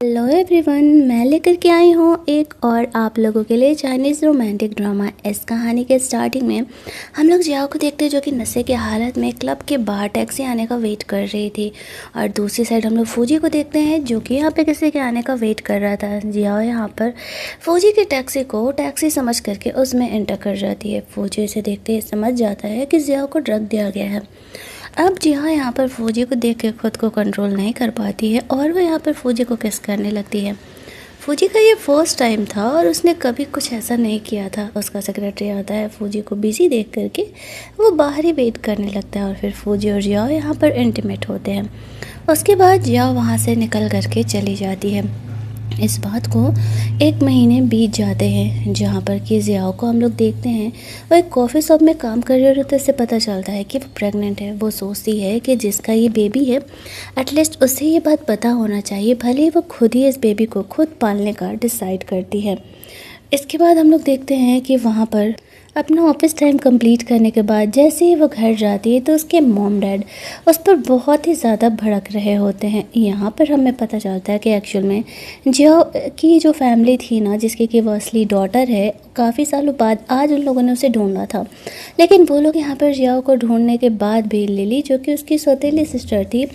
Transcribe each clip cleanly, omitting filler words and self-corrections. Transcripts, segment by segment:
Hello everyone, मैं लेकर के आई हूँ एक और आप लोगों के लिए चाइनीज़ रोमांटिक ड्रामा। इस कहानी के स्टार्टिंग में हम लोग जियाओ को देखते हैं जो कि नशे की हालत में क्लब के बाहर टैक्सी आने का वेट कर रही थी। और दूसरी साइड हम लोग फौजी को देखते हैं जो कि यहाँ पे किसी के आने का वेट कर रहा था। जियाओ यहाँ पर फौजी की टैक्सी को टैक्सी समझ करके उसमें एंटर कर जाती है। फौजी इसे देखते ही समझ जाता है कि जियाओ को ड्रग दिया गया है। अब जिया यहाँ पर फौजी को देख के खुद को कंट्रोल नहीं कर पाती है और वो यहाँ पर फौजी को किस करने लगती है। फौजी का ये फर्स्ट टाइम था और उसने कभी कुछ ऐसा नहीं किया था। उसका सेक्रेटरी आता है फौजी को बिजी देख करके, वो बाहर ही वेट करने लगता है और फिर फौजी और जिया यहाँ पर इंटीमेट होते हैं। उसके बाद जिया वहाँ से निकल करके चली जाती है। इस बात को 1 महीने बीत जाते हैं जहाँ पर कि जियाओ को हम लोग देखते हैं वो एक कॉफ़ी शॉप में काम कर रही होती है। इससे पता चलता है कि वो प्रेग्नेंट है। वो सोचती है कि जिसका ये बेबी है एटलीस्ट उसे ये बात पता होना चाहिए, भले ही वो खुद ही इस बेबी को खुद पालने का डिसाइड करती है। इसके बाद हम लोग देखते हैं कि वहाँ पर अपना ऑफिस टाइम कंप्लीट करने के बाद जैसे ही वो घर जाती है तो उसके मॉम डैड उस पर बहुत ही ज़्यादा भड़क रहे होते हैं। यहाँ पर हमें पता चलता है कि एक्चुअल में जियो की जो फैमिली थी ना, जिसकी कि वो असली डॉटर है, काफ़ी सालों बाद आज उन लोगों ने उसे ढूंढा था। लेकिन वो लोग यहाँ पर जियो को ढूंढने के बाद भी लिली जो कि उसकी सौतेली सिस्टर थी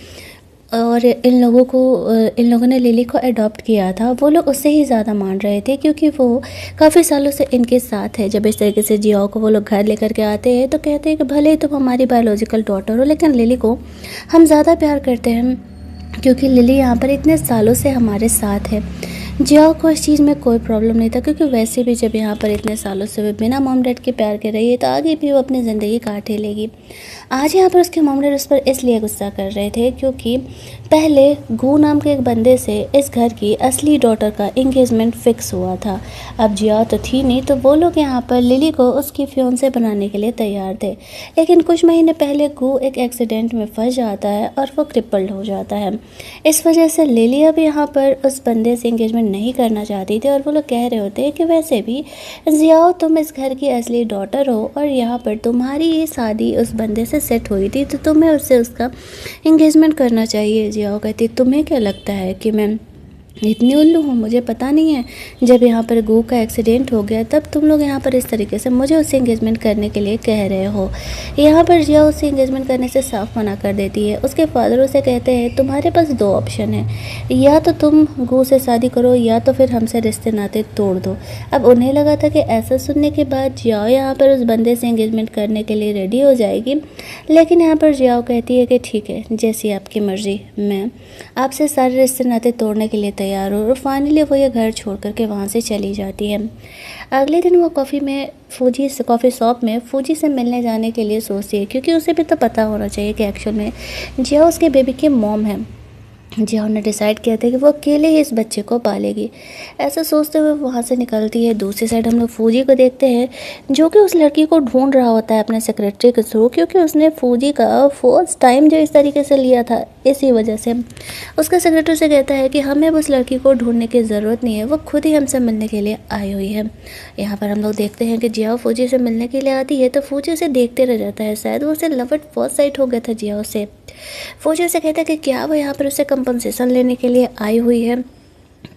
और इन लोगों ने लिली को अडॉप्ट किया था, वो लोग उससे ही ज़्यादा मान रहे थे क्योंकि वो काफ़ी सालों से इनके साथ है। जब इस तरीके से जियाओ को वो लोग घर लेकर के आते हैं तो कहते हैं कि भले ही तुम हमारी बायोलॉजिकल डॉटर हो लेकिन लिली को हम ज़्यादा प्यार करते हैं क्योंकि लिली यहाँ पर इतने सालों से हमारे साथ है। जियाओ को इस चीज़ में कोई प्रॉब्लम नहीं था क्योंकि वैसे भी जब यहाँ पर इतने सालों से वो बिना मॉम डैड के प्यार के रही है तो आगे भी वो अपनी ज़िंदगी काटे लेगी। आज यहाँ पर उसके मॉम डैड उस पर इसलिए गुस्सा कर रहे थे क्योंकि पहले गू नाम के एक बंदे से इस घर की असली डॉटर का एंगेजमेंट फिक्स हुआ था। अब जिया तो थी नहीं तो वो लोग यहाँ पर लिली को उसकी फियोंसे बनाने के लिए तैयार थे। लेकिन कुछ महीने पहले गू एक एक्सीडेंट में फंस जाता है और वो क्रिपल्ड हो जाता है। इस वजह से लिली अब यहाँ पर उस बंदे से एंगेजमेंट नहीं करना चाहती थी और वो लोग कह रहे होते हैं कि वैसे भी जियाओ तुम इस घर की असली डॉटर हो और यहाँ पर तुम्हारी ये शादी उस बंदे से सेट हुई थी तो तुम्हें उससे उसका एंगेजमेंट करना चाहिए। जियाओ कहती तुम्हें क्या लगता है कि मैं इतनी उल्लू हूँ, मुझे पता नहीं है जब यहाँ पर गू का एक्सीडेंट हो गया तब तुम लोग यहाँ पर इस तरीके से मुझे उससे एंगेजमेंट करने के लिए कह रहे हो। यहाँ पर जिया उससे एंगेजमेंट करने से साफ मना कर देती है। उसके फादर उसे कहते हैं तुम्हारे पास 2 ऑप्शन है, या तो तुम गू से शादी करो या तो फिर हमसे रिश्ते नाते तोड़ दो। अब उन्हें लगा था कि ऐसा सुनने के बाद जियाओ यहाँ पर उस बंदे से एंगेजमेंट करने के लिए रेडी हो जाएगी। लेकिन यहाँ पर जियाओ कहती है कि ठीक है, जैसी आपकी मर्ज़ी, मैं आपसे सारे रिश्ते नाते तोड़ने के लिए तैयार हो। और फाइनली वो ये घर छोड़ करके वहाँ से चली जाती है। अगले दिन वो कॉफ़ी शॉप में फौजी से मिलने जाने के लिए सोचती है क्योंकि उसे भी तो पता होना चाहिए कि एक्चुअल में जिया उसके बेबी की मॉम है। जिया ने डिसाइड किया था कि वो अकेले ही इस बच्चे को पालेगी। ऐसा सोचते हुए वहाँ से निकलती है। दूसरी साइड हम लोग फौजी को देखते हैं जो कि उस लड़की को ढूंढ रहा होता है अपने सेक्रेटरी के थ्रू, क्योंकि उसने फौजी का फर्स्ट टाइम जो इस तरीके से लिया था इसी वजह से उसका सेक्रेटरी से कहता है कि हमें उस लड़की को ढूंढने की ज़रूरत नहीं है, वो खुद ही हमसे मिलने के लिए आई हुई है। यहाँ पर हम लोग देखते हैं कि जिया फौजी से मिलने के लिए आती है तो फौजी उसे देखते रह जाता है। शायद वो उसे लव एट फर्स्ट साइट हो गया था जिया से। फौजी उसे कहता है कि क्या वो यहाँ पर उससे कंपनसेशन लेने के लिए आई हुई है।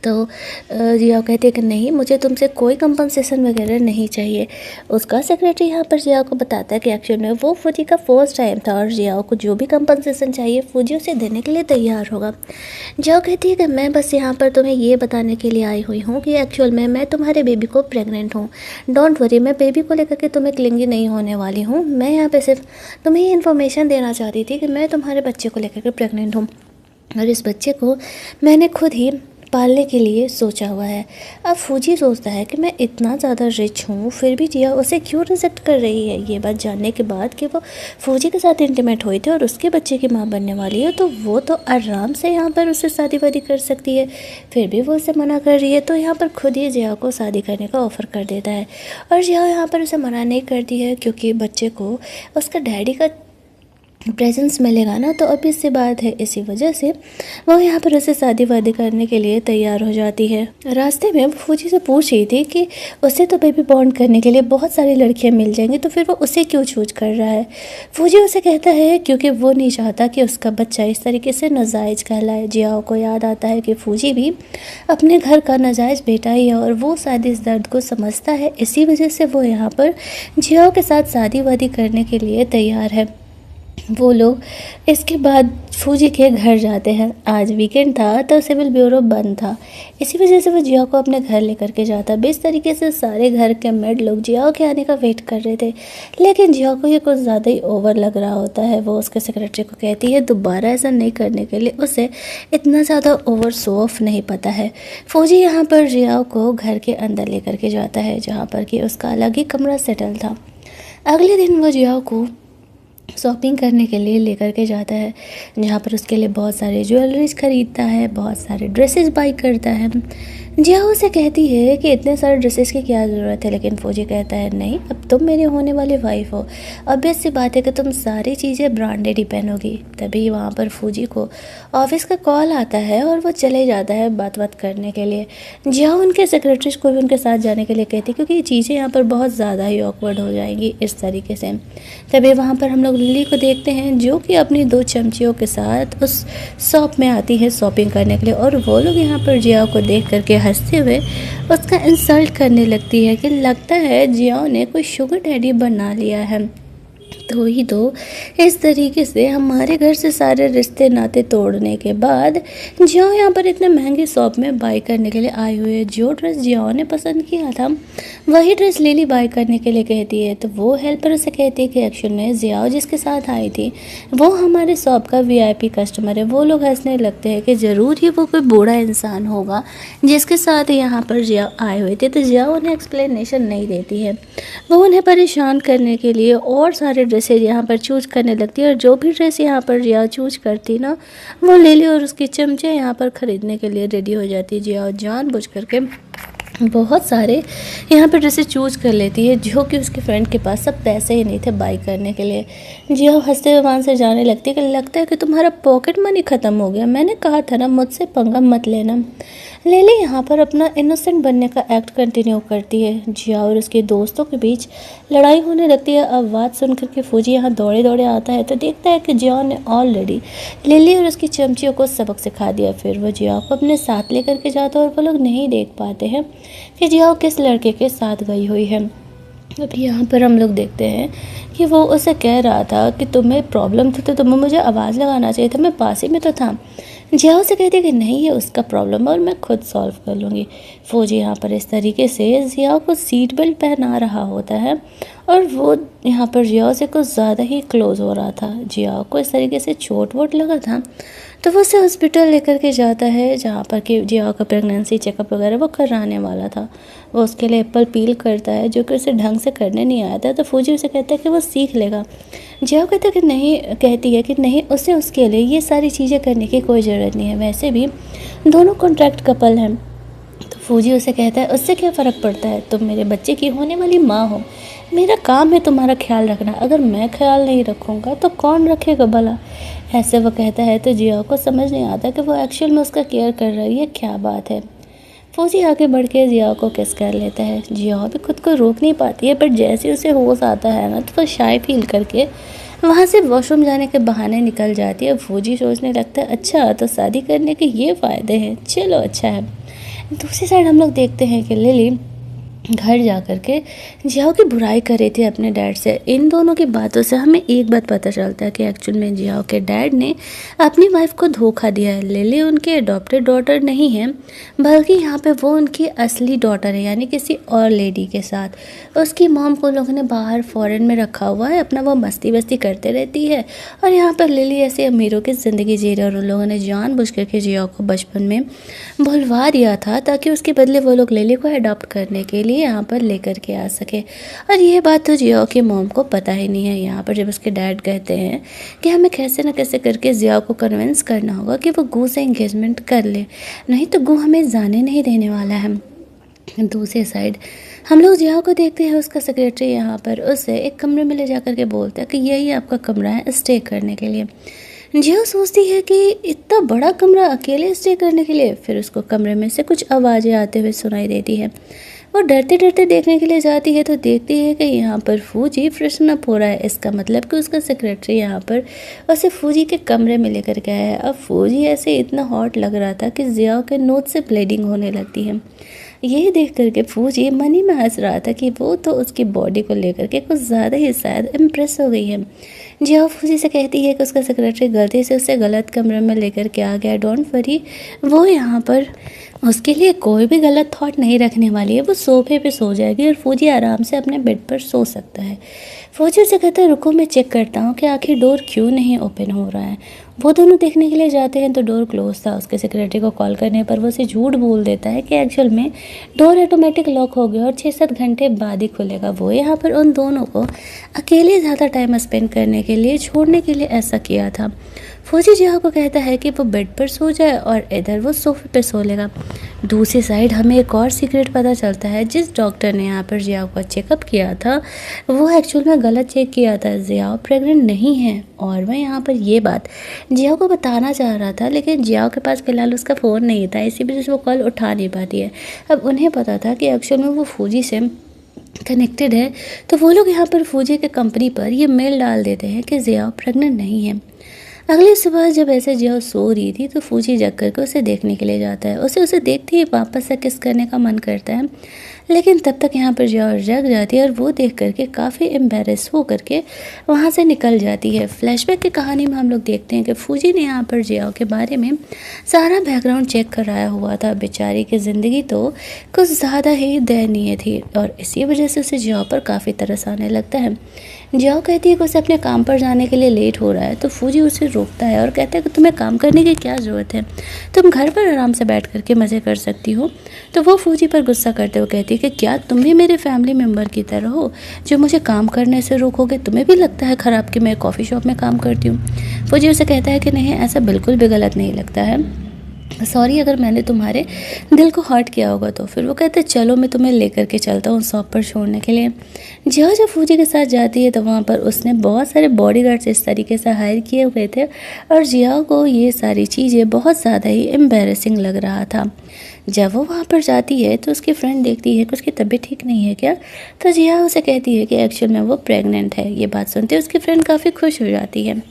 तो जिया कहती है कि नहीं, मुझे तुमसे कोई कंपनसेशन वगैरह नहीं चाहिए। उसका सेक्रेटरी यहाँ पर जिया को बताता है कि एक्चुअल में वो फौजी का फर्स्ट टाइम था और जिया को जो भी कंपनसेशन चाहिए फौजी उसे देने के लिए तैयार होगा। जिया कहती है कि मैं बस यहाँ पर तुम्हें ये बताने के लिए आई हुई हूँ कि एक्चुअल में मैं तुम्हारे बेबी को प्रेग्नेंट हूँ। डोंट वरी, मैं बेबी को लेकर के तुम्हें क्लिंगी नहीं होने वाली हूँ। मैं यहाँ पर सिर्फ तुम्हें ये इन्फॉर्मेशन देना चाहती थी कि मैं तुम्हारे बच्चे को लेकर के प्रेग्नेंट हूँ और इस बच्चे को मैंने खुद ही पालने के लिए सोचा हुआ है। अब फौजी सोचता है कि मैं इतना ज़्यादा रिच हूँ फिर भी जिया उसे क्यों रिजेक्ट कर रही है। ये बात जानने के बाद कि वो फौजी के साथ इंटीमेट हुई थी और उसके बच्चे की माँ बनने वाली है तो वो तो आराम से यहाँ पर उससे शादी वादी कर सकती है, फिर भी वो उसे मना कर रही है। तो यहाँ पर खुद ही जिया को शादी करने का ऑफ़र कर देता है और जिया यहाँ पर उसे मना नहीं करती है क्योंकि बच्चे को उसका डैडी का प्रेजेंस मिलेगा ना, तो ऑब्वियस सी बात है इसी वजह से वो यहाँ पर उसे शादी वादी करने के लिए तैयार हो जाती है। रास्ते में वो फौजी से पूछ रही थी कि उसे तो बेबी बॉन्ड करने के लिए बहुत सारी लड़कियाँ मिल जाएंगी, तो फिर वो उसे क्यों चूज कर रहा है। फौजी उसे कहता है क्योंकि वो नहीं चाहता कि उसका बच्चा इस तरीके से नाजायज़ कहलाए। जियाओ को याद आता है कि फौजी भी अपने घर का नाजायज़ बेटा ही है और वो शायद इस दर्द को समझता है, इसी वजह से वो यहाँ पर जियाओ के साथ शादी वादी करने के लिए तैयार है। वो लोग इसके बाद फौजी के घर जाते हैं। आज वीकेंड था तो सिविल ब्यूरो बंद था, इसी वजह से वो जियाओ को अपने घर लेकर के जाता। बेस तरीके से सारे घर के मेड लोग जियाओ के आने का वेट कर रहे थे, लेकिन जियाओ को ये कुछ ज़्यादा ही ओवर लग रहा होता है। वो उसके सेक्रेटरी को कहती है दोबारा ऐसा नहीं करने के लिए उसे इतना ज़्यादा ओवर शो ऑफ नहीं पता है। फौजी यहाँ पर जियाओ को घर के अंदर लेकर के जाता है, जहाँ पर कि उसका अलग ही कमरा सेटल था। अगले दिन वो जियाओ को शॉपिंग करने के लिए लेकर के जाता है, जहाँ पर उसके लिए बहुत सारे ज्वेलरीज खरीदता है, बहुत सारे ड्रेसेस बाई करता है। जियाओ से कहती है कि इतने सारे ड्रेसेस की क्या ज़रूरत है, लेकिन फौजी कहता है नहीं, अब तुम मेरी होने वाली वाइफ हो, ऑब्वियस सी बात है कि तुम सारी चीज़ें ब्रांडेड ही पहनोगी। तभी वहाँ पर फौजी को ऑफिस का कॉल आता है और वो चले जाता है बात करने के लिए। जियाओ उनके सेक्रेटरीज को भी उनके साथ जाने के लिए कहती है, क्योंकि ये चीज़ें यहाँ पर बहुत ज़्यादा ही ऑकवर्ड हो जाएंगी इस तरीके से। तभी वहाँ पर हम लोग लिली को देखते हैं, जो कि अपनी 2 चमचियों के साथ उस शॉप में आती है शॉपिंग करने के लिए, और वो लोग यहाँ पर जियाओ को देख करके हंसते हुए उसका इंसल्ट करने लगती है कि लगता है जियाओ ने कोई शुगर डैडी बना लिया है। तो ही तो इस तरीके से हमारे घर से सारे रिश्ते नाते तोड़ने के बाद जियाओ यहाँ पर इतने महंगे शॉप में बाई करने के लिए आई हुई है। जो ड्रेस जियाओ ने पसंद किया था वही ड्रेस लिली बाई करने के लिए कहती है। तो वो हेल्पर उसे कहती है कि एक्चुअल में जियाओ जिसके साथ आई थी वो हमारे शॉप का वीआईपी कस्टमर है। वो लोग हंसने लगते हैं कि ज़रूर ही वो कोई बूढ़ा इंसान होगा जिसके साथ यहाँ पर जियाओ आए हुए थे। तो जियाओ उन्हें एक्सप्लेनेशन नहीं देती है, वो उन्हें परेशान करने के लिए और सारे ड्रेसेज यहाँ पर चूज करने लगती है। और जो भी ड्रेस यहाँ पर जिया चूज करती ना, वो लिली और उसकी चमचे यहाँ पर ख़रीदने के लिए रेडी हो जाती है। जिया जानबूझ करके बहुत सारे यहाँ पर ड्रेसेस चूज कर लेती है, जो कि उसके फ्रेंड के पास सब पैसे ही नहीं थे बाई करने के लिए। जिया हंसते हुए वहाँ से जाने लगती है कि लगता है कि तुम्हारा पॉकेट मनी ख़त्म हो गया, मैंने कहा था ना मुझसे पंगा मत लेना। लिली यहाँ पर अपना इनोसेंट बनने का एक्ट कंटिन्यू करती है। जिया और उसके दोस्तों के बीच लड़ाई होने लगती है। आवाज़ सुन करके फौजी यहाँ दौड़े दौड़े आता है तो देखता है कि जिया ने ऑलरेडी लिली और उसकी चमचियों को सबक सिखा दिया। फिर वो जिया को अपने साथ लेकर के जाता है और वो लोग नहीं देख पाते हैं कि जिया किस लड़के के साथ गई हुई है। अभी यहाँ पर हम लोग देखते हैं कि वो उसे कह रहा था कि तुम्हें प्रॉब्लम थी तो तुम्हें मुझे आवाज़ लगाना चाहिए था, मैं पास ही में तो था। जिया से कहती है कि नहीं, ये उसका प्रॉब्लम है और मैं खुद सॉल्व कर लूँगी। फौजी यहाँ पर इस तरीके से जिया को सीट बेल्ट पहना रहा होता है और वो यहाँ पर जिया से कुछ ज़्यादा ही क्लोज हो रहा था। जिया को इस तरीके से चोट वोट लगा था तो वो उसे हॉस्पिटल लेकर के जाता है, जहाँ पर कि जिया का प्रेगनेंसी चेकअप वगैरह वो कराने वाला था। वो उसके लिए एप्पल पील करता है जो कि उसे ढंग से करने नहीं आया था। तो फौजी उसे कहता है कि वो सीख लेगा। जिया कहता है कि नहीं, कहती है कि नहीं, उसे उसके लिए ये सारी चीज़ें करने की कोई ज़रूरत नहीं है, वैसे भी दोनों कॉन्ट्रैक्ट कपल हैं। तो फौजी उसे कहता है उससे क्या फ़र्क पड़ता है, तुम मेरे बच्चे की होने वाली माँ हो, मेरा काम है तुम्हारा ख्याल रखना, अगर मैं ख्याल नहीं रखूँगा तो कौन रखेगा भला। ऐसे वो कहता है तो जिया को समझ नहीं आता कि वो एक्चुअल में उसका केयर कर रही है, क्या बात है। फौजी आगे बढ़ के जिया को किस कर लेता है। जिया भी खुद को रोक नहीं पाती है, पर जैसे उसे होश आता है ना तो वो शाय फील करके वहाँ से वॉशरूम जाने के बहाने निकल जाती है। फौजी सोचने लगता है अच्छा तो शादी करने के ये फ़ायदे हैं, चलो अच्छा है। दूसरी साइड हम लोग देखते हैं कि लिली घर जा कर के जियाओ की बुराई कर रही थी अपने डैड से। इन दोनों की बातों से हमें एक बात पता चलता है कि एक्चुअल में जियाओ के डैड ने अपनी वाइफ को धोखा दिया है। लिली उनकी अडॉप्टेड डॉटर नहीं है, बल्कि यहाँ पे वो उनकी असली डॉटर है, यानी किसी और लेडी के साथ। उसकी मॉम को लोगों ने बाहर फॉरेन में रखा हुआ है, अपना वो मस्ती वस्ती करते रहती है और यहाँ पर लिली ऐसे अमीरों की ज़िंदगी जी रही है। और उन लोगों ने जानबूझ करके जियाओ को बचपन में भुलवा दिया था ताकि उसके बदले वो लोग लिली को अडॉप्ट करने के लिए यहाँ पर लेकर के आ सके। और ये बात तो जिया की मॉम को पता ही नहीं है। यहाँ पर जब उसके डैड कहते हैं कि हमें कैसे न कैसे करके जिया को कन्विंस करना होगा कि वो गू से एंगेजमेंट कर ले, नहीं तो गू हमें जाने नहीं देने वाला है। दूसरी साइड हम लोग जिया को देखते हैं, उसका सेक्रेटरी यहाँ पर उसे एक कमरे में ले जा कर के बोलता है कि यही आपका कमरा है स्टे करने के लिए। जिया सोचती है कि इतना बड़ा कमरा अकेले स्टे करने के लिए। फिर उसको कमरे में से कुछ आवाज़ें आते हुए सुनाई देती है। वो डरते डरते देखने के लिए जाती है तो देखती है कि यहाँ पर फूजी फ्रेशन अप हो रहा है। इसका मतलब कि उसका सेक्रेटरी यहाँ पर उसे फूजी के कमरे में लेकर के आया है। अब फूजी ऐसे इतना हॉट लग रहा था कि जिया के नोज से ब्लीडिंग होने लगती है। यही देख करके फूजी मन ही में हंस रहा था कि वो तो उसकी बॉडी को लेकर के कुछ ज़्यादा ही शायद इम्प्रेस हो गई है। जिया फूजी से कहती है कि उसका सेक्रेटरी गलती से उसे गलत कमरे में लेकर के आ गया। डोंट वरी, वो यहाँ पर उसके लिए कोई भी गलत थॉट नहीं रखने वाली है। वो सोफे पे सो जाएगी और फौजी आराम से अपने बेड पर सो सकता है। फौजी उसे कहता है रुको मैं चेक करता हूँ कि आखिर डोर क्यों नहीं ओपन हो रहा है। वो दोनों देखने के लिए जाते हैं तो डोर क्लोज था। उसके सेक्रेटरी को कॉल करने पर वो उसे झूठ बोल देता है कि एक्चुअल में डोर ऑटोमेटिक लॉक हो गया और 6-7 घंटे बाद ही खुलेगा। वो यहाँ पर उन दोनों को अकेले ज़्यादा टाइम स्पेंड करने के लिए छोड़ने के लिए ऐसा किया था। फौजी जिया को कहता है कि वो बेड पर सो जाए और इधर वो सोफे पे सो लेगा। दूसरी साइड हमें एक और सीक्रेट पता चलता है। जिस डॉक्टर ने यहाँ पर जिया का चेकअप किया था वो एक्चुअल में गलत चेक किया था। जिया प्रेग्नेंट नहीं है और वह यहाँ पर ये बात जिया को बताना चाह रहा था, लेकिन जिया के पास फिलहाल उसका फ़ोन नहीं था, इसी वजह से वो कॉल उठा नहीं पाती है। अब उन्हें पता था कि एक्चुअल में वो फौजी से कनेक्टेड है, तो वो लोग यहाँ पर फौजी के कंपनी पर ये मेल डाल देते हैं कि जिया प्रेग्नेंट नहीं है। अगली सुबह जब ऐसे जिया सो रही थी तो फौजी जग करके उसे देखने के लिए जाता है। उसे देखते ही वापस से किस करने का मन करता है, लेकिन तब तक यहाँ पर जिया जग जाती है और वो देख करके काफ़ी एम्बेरस हो करके वहाँ से निकल जाती है। फ्लैशबैक की कहानी में हम लोग देखते हैं कि फौजी ने यहाँ पर जिया के बारे में सारा बैकग्राउंड चेक कराया हुआ था। बेचारी की ज़िंदगी तो कुछ ज़्यादा ही दयनीय थी और इसी वजह से उसे जिया पर काफ़ी तरस आने लगता है। जिया कहती है कि उसे अपने काम पर जाने के लिए लेट हो रहा है, तो फौजी उसे रोकता है और कहता है कि तुम्हें काम करने की क्या ज़रूरत है, तुम घर पर आराम से बैठ करके मज़े कर सकती हो। तो वो फौजी पर गुस्सा करते हुए कहती है कि क्या तुम भी मेरे फैमिली मेम्बर की तरह हो जो मुझे काम करने से रोकोगे? तुम्हें भी लगता है ख़राब कि मैं कॉफ़ी शॉप में काम करती हूँ? फौजी उसे कहता है कि नहीं, ऐसा बिल्कुल भी गलत नहीं लगता है, सॉरी अगर मैंने तुम्हारे दिल को हर्ट किया होगा तो। फिर वो कहते हैं चलो मैं तुम्हें लेकर के चलता हूँ शॉप पर छोड़ने के लिए। जिया जब फौजी के साथ जाती है तो वहाँ पर उसने बहुत सारे बॉडीगार्ड्स इस तरीके से हायर किए हुए थे और जिया को ये सारी चीज़ें बहुत ज़्यादा ही एम्बेरसिंग लग रहा था। जब वो वहाँ पर जाती है तो उसकी फ्रेंड देखती है कि उसकी तबीयत ठीक नहीं है क्या, तो जिया उसे कहती है कि एक्चुअल में वो प्रेग्नेंट है। ये बात सुनते उसकी फ्रेंड काफ़ी खुश हो जाती है।